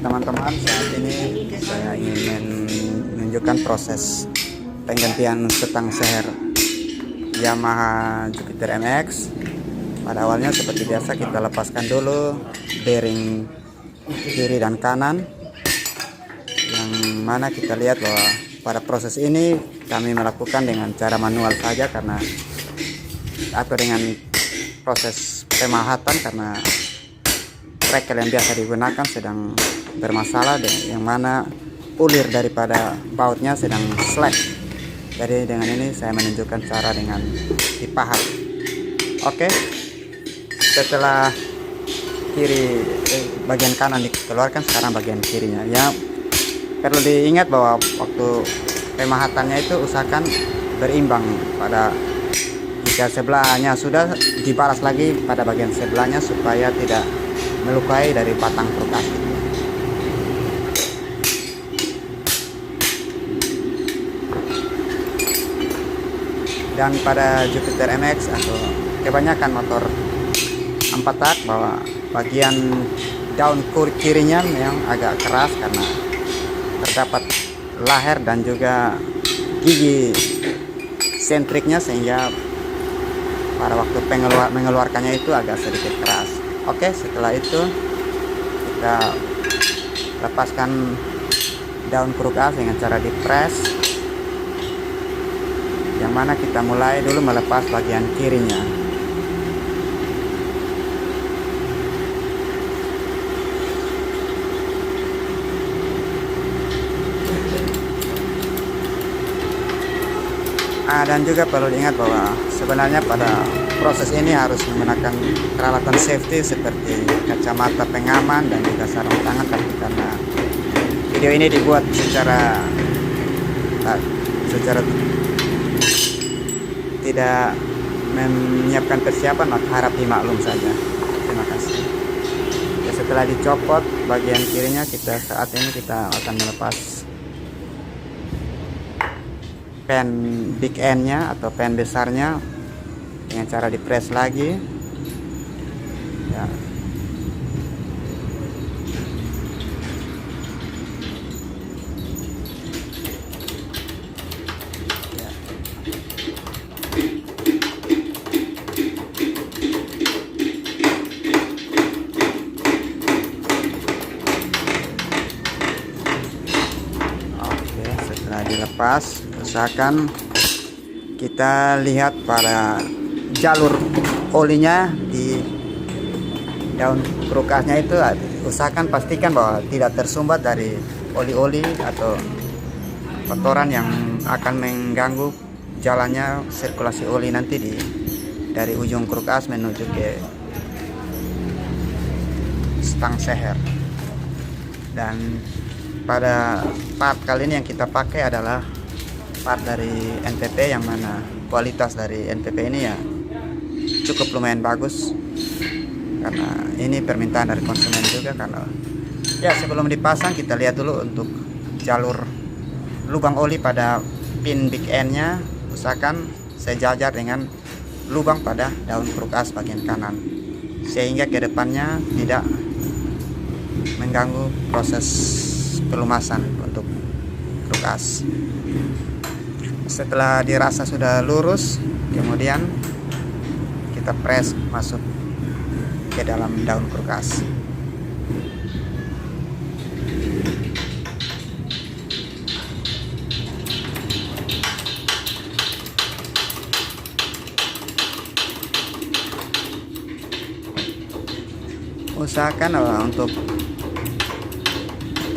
Teman-teman, saat ini saya ingin menunjukkan proses penggantian setang seher Yamaha Jupiter MX. Pada awalnya seperti biasa kita lepaskan dulu bearing kiri dan kanan, yang mana kita lihat bahwa pada proses ini kami melakukan dengan cara manual saja atau dengan proses pemahatan karena trekel yang biasa digunakan sedang bermasalah, yang mana ulir daripada bautnya sedang slack. Jadi dengan ini saya menunjukkan cara dengan dipahat. Oke, setelah bagian kanan dikeluarkan, sekarang bagian kirinya. Ya, perlu diingat bahwa waktu pemahatannya itu usahakan berimbang. Jika sebelahnya sudah, dibalas lagi pada bagian sebelahnya supaya tidak melukai dari batang truk asli. Dan pada Jupiter MX atau kebanyakan motor 4 tak, bahwa bagian daun kirinya yang agak keras karena terdapat laher dan juga gigi sentriknya, sehingga pada waktu mengeluarkannya itu agak sedikit keras. Oke, setelah itu kita lepaskan daun kruk as dengan cara dipres, yang mana kita mulai dulu melepas bagian kirinya. Dan juga perlu diingat bahwa sebenarnya pada proses ini harus menggunakan peralatan safety seperti kacamata pengaman dan juga sarung tangan, tapi karena video ini dibuat secara tidak menyiapkan persiapan, maka harap dimaklum saja. Terima kasih. Ya, setelah dicopot bagian kirinya, saat ini kita akan melepas pen big end nya atau pen besarnya dengan cara dipres lagi ya. Oke, setelah dilepas, usahakan kita lihat pada jalur olinya di daun kruk asnya itu, usahakan pastikan bahwa tidak tersumbat dari oli-oli atau kotoran yang akan mengganggu jalannya sirkulasi oli nanti dari ujung kruk as menuju ke stang seher. Dan pada part kali ini yang kita pakai adalah part dari NPP, yang mana kualitas dari NPP ini ya cukup lumayan bagus, karena ini permintaan dari konsumen juga. Karena ya, sebelum dipasang kita lihat dulu untuk jalur lubang oli pada pin big end nya, usahakan sejajar dengan lubang pada daun kruk as bagian kanan, sehingga kedepannya tidak mengganggu proses pelumasan untuk kruk as. Setelah dirasa sudah lurus, kemudian kita press masuk ke dalam daun kruk as. Usahakan untuk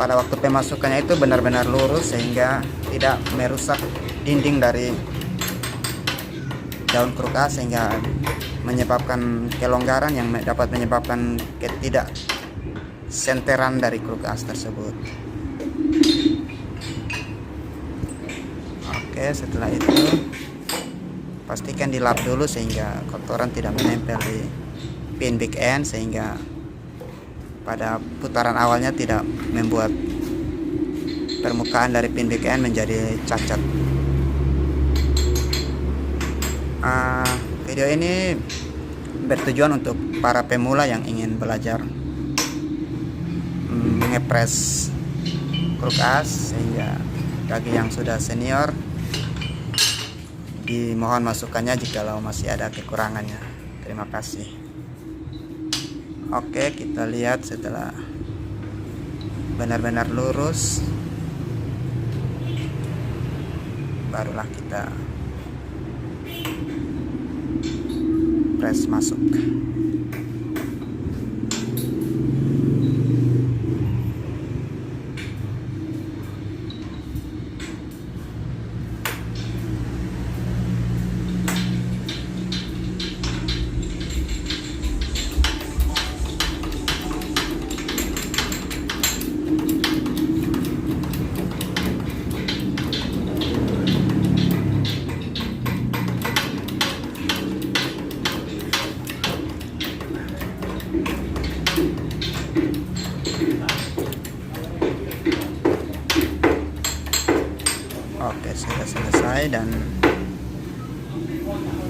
pada waktu pemasukannya itu benar-benar lurus, sehingga tidak merusak dinding dari daun kruk as, sehingga menyebabkan kelonggaran yang dapat menyebabkan ketidaksenteran dari kruk as tersebut. Oke, setelah itu pastikan dilap dulu sehingga kotoran tidak menempel di pin big end, sehingga pada putaran awalnya tidak membuat permukaan dari pin big end menjadi cacat. Video ini bertujuan untuk para pemula yang ingin belajar mengepres kruk as, sehingga bagi yang sudah senior dimohon masukannya jikalau masih ada kekurangannya. Terima kasih. Oke, kita lihat setelah benar-benar lurus, barulah kita press masuk. Oke, sudah selesai dan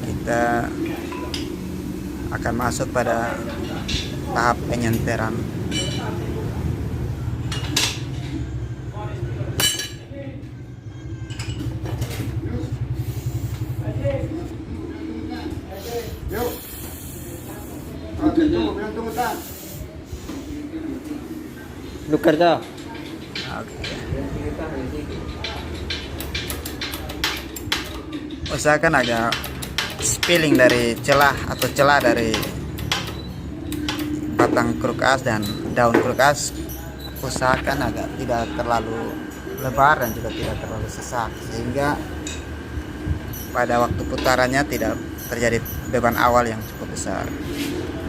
kita akan masuk pada tahap penyenteran. Lu kerja. Oke. Usahakan agak spilling dari celah dari batang kruk as dan daun kruk as, usahakan agak tidak terlalu lebar dan juga tidak terlalu sesak, sehingga pada waktu putarannya tidak terjadi beban awal yang cukup besar.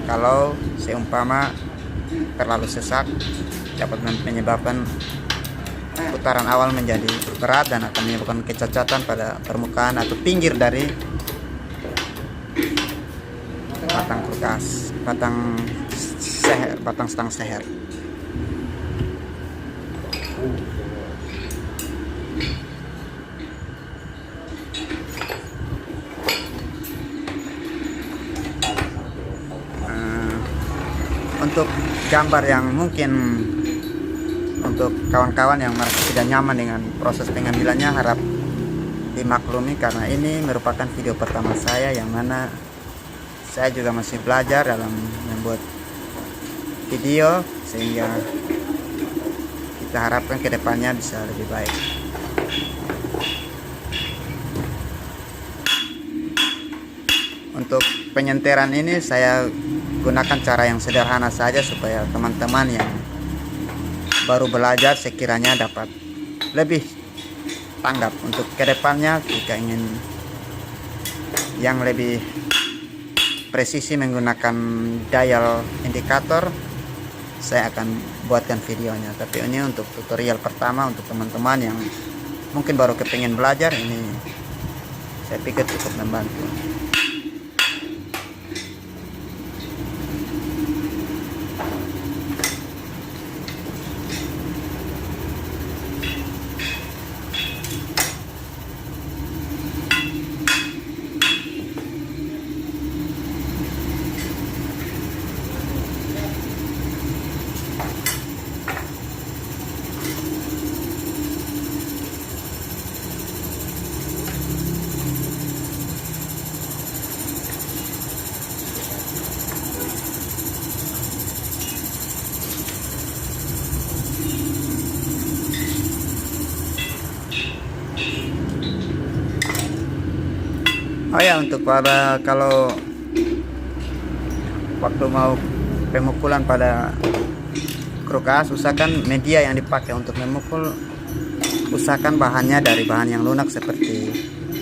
Kalau seumpama terlalu sesak, dapat menyebabkan putaran awal menjadi berat dan akan menyebabkan kecacatan pada permukaan atau pinggir dari batang kruk as, batang stang seher. Untuk gambar yang mungkin untuk kawan-kawan yang merasa tidak nyaman dengan proses pengambilannya, harap dimaklumi karena ini merupakan video pertama saya, yang mana saya juga masih belajar dalam membuat video, sehingga kita harapkan kedepannya bisa lebih baik. Untuk penyenteran ini saya gunakan cara yang sederhana saja supaya teman-teman yang baru belajar sekiranya dapat lebih tanggap. Untuk kedepannya jika ingin yang lebih presisi menggunakan dial indikator, saya akan buatkan videonya. Tapi ini untuk tutorial pertama untuk teman-teman yang mungkin baru kepingin belajar, ini saya pikir cukup membantu. Oh ya, untuk pada kalau waktu mau pemukulan pada kruk as, usahakan media yang dipakai untuk memukul, usahakan bahannya dari bahan yang lunak seperti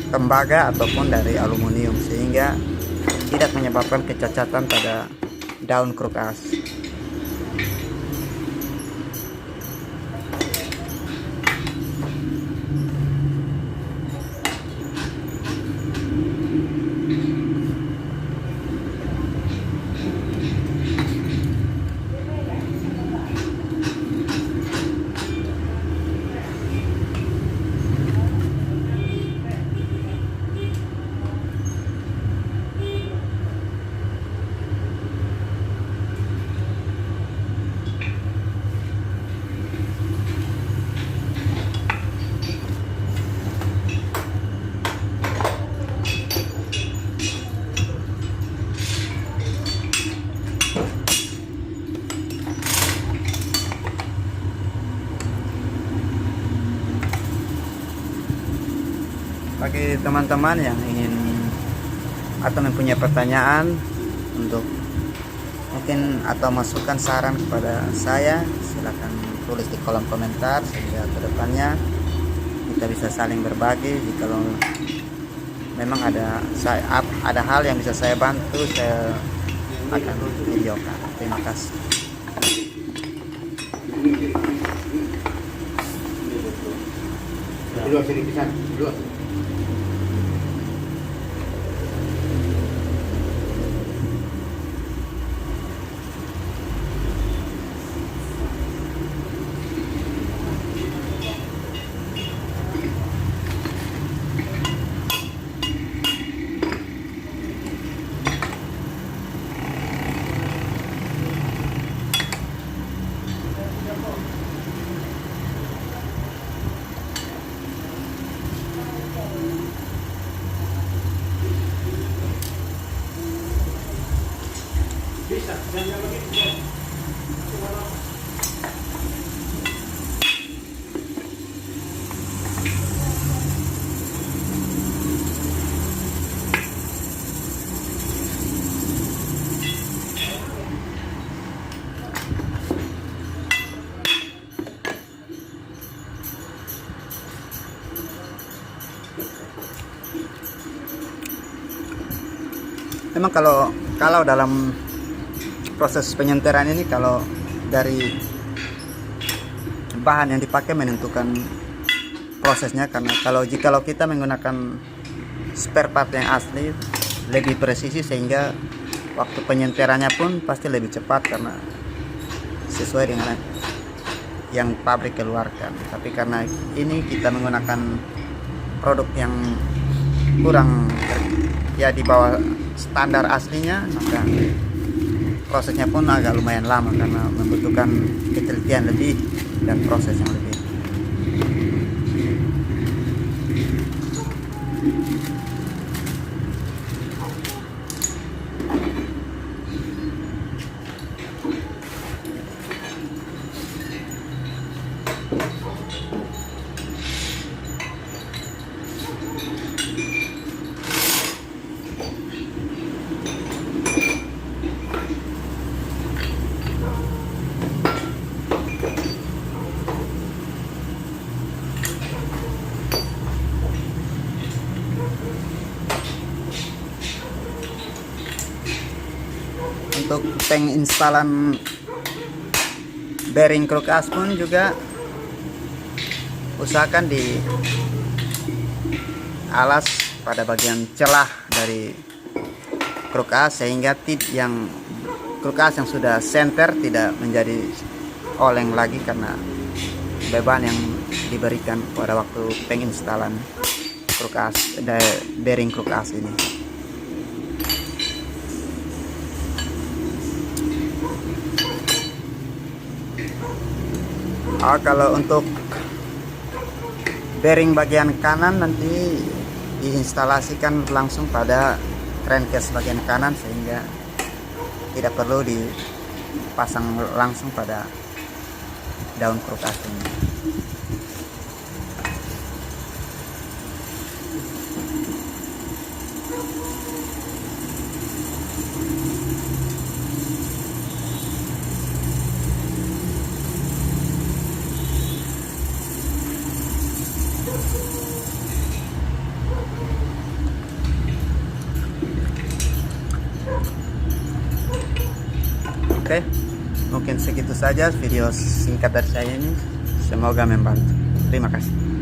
tembaga ataupun dari aluminium, sehingga tidak menyebabkan kecacatan pada daun kruk as. bagi teman-teman yang ingin atau mempunyai pertanyaan untuk mungkin atau masukan saran kepada saya, silakan tulis di kolom komentar sehingga kedepannya kita bisa saling berbagi. Jika memang ada hal yang bisa saya bantu, saya akan videokan. Terima kasih. Dulu sini pisan, dulu. Memang kalau dalam proses penyenteran ini, kalau dari bahan yang dipakai menentukan prosesnya, karena jikalau kita menggunakan spare part yang asli lebih presisi, sehingga waktu penyenterannya pun pasti lebih cepat karena sesuai dengan yang pabrik keluarkan. Tapi karena ini kita menggunakan produk yang kurang di bawah standar aslinya, maka prosesnya pun agak lumayan lama karena membutuhkan ketelitian lebih dan proses yang lebih. Untuk tank instalan bearing kruk as pun juga usahakan di alas pada bagian celah dari kruk as, sehingga yang kruk as yang sudah senter tidak menjadi oleng lagi karena beban yang diberikan pada waktu penginstalan kruk as, bearing kruk as ini. Kalau untuk bearing bagian kanan nanti diinstalasikan langsung pada crankcase bagian kanan, sehingga tidak perlu dipasang langsung pada daun kruk as ini. Oke, mungkin segitu saja video singkat dari saya ini. Semoga membantu. Terima kasih.